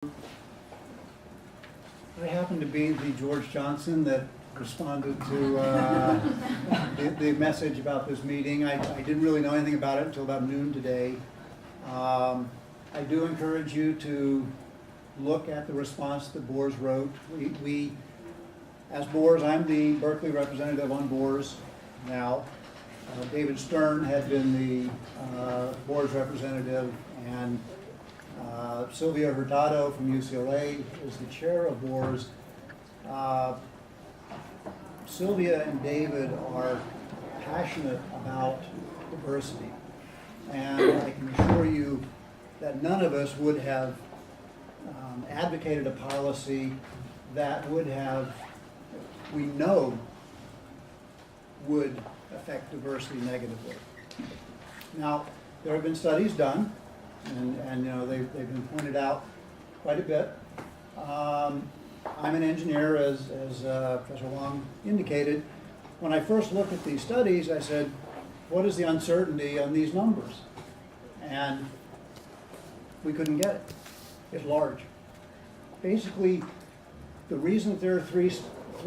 I happen to be the George Johnson that responded to the message about this meeting. I didn't really know anything about it until about noon today. I do encourage you to look at the response that Boers wrote. We as Boers, I'm the Berkeley representative on Boers now. David Stern had been the Boers representative, and Sylvia Hurtado from UCLA is the chair of Boers. Sylvia and David are passionate about diversity, and I can assure you that none of us would have advocated a policy that would have, we know, would affect diversity negatively. Now, there have been studies done, and you know they've been pointed out quite a bit. I'm an engineer, as Professor Wong indicated. When I first looked at these studies, I said, what is the uncertainty on these numbers? And we couldn't get it. It's large. Basically, the reason that there are three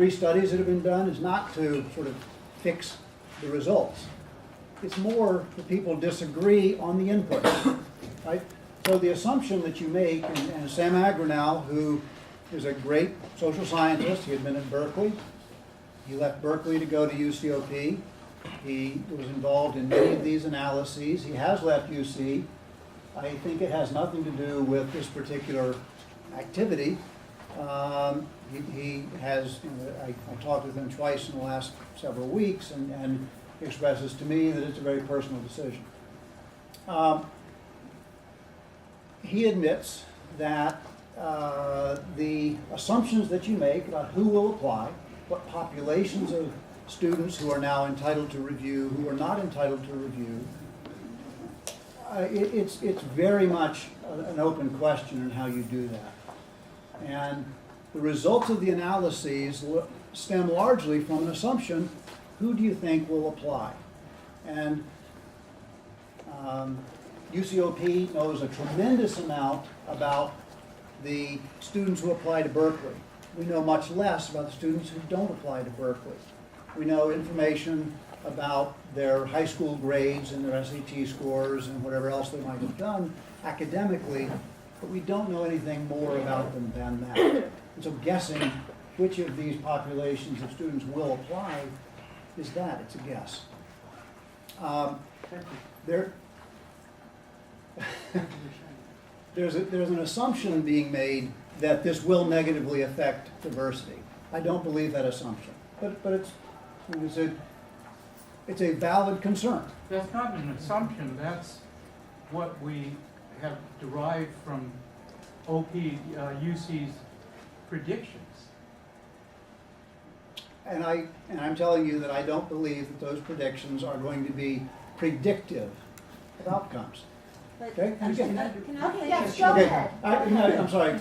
studies that have been done is not to sort of fix the results. It's more that people disagree on the inputs, right? So the assumption that you make, and Sam Agronow, who is a great social scientist, he had been at Berkeley. He left Berkeley to go to UCOP. He was involved in many of these analyses. He has left UC. I think it has nothing to do with this particular activity. He has, you know, I talked with him twice in the last several weeks, and he expresses to me that it's a very personal decision. He admits that the assumptions that you make about who will apply, what populations of students who are now entitled to review, who are not entitled to review, it's very much an open question in how you do that. And the results of the analyses stem largely from an assumption: who do you think will apply? And UCOP knows a tremendous amount about the students who apply to Berkeley. We know much less about the students who don't apply to Berkeley. We know information about their high school grades and their SAT scores and whatever else they might have done academically, but we don't know anything more about them than that. And so guessing which of these populations of students will apply is that, it's a guess. There's an assumption being made that this will negatively affect diversity. I don't believe that assumption, but it's a valid concern. That's not an assumption, that's what we have derived from UC's predictions. And I'm telling you that I don't believe that those predictions are going to be predictive of outcomes. Okay? Can I Yes, go Okay, ahead. I'm sorry.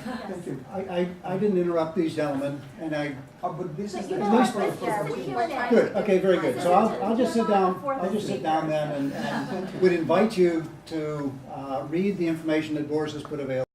I didn't interrupt these gentlemen, and But this is You the know least what, time this is for the Q&A. good. Okay, very good. So I'll just sit down. I'll just sit down then, and would invite you to read the information that Boris has put available.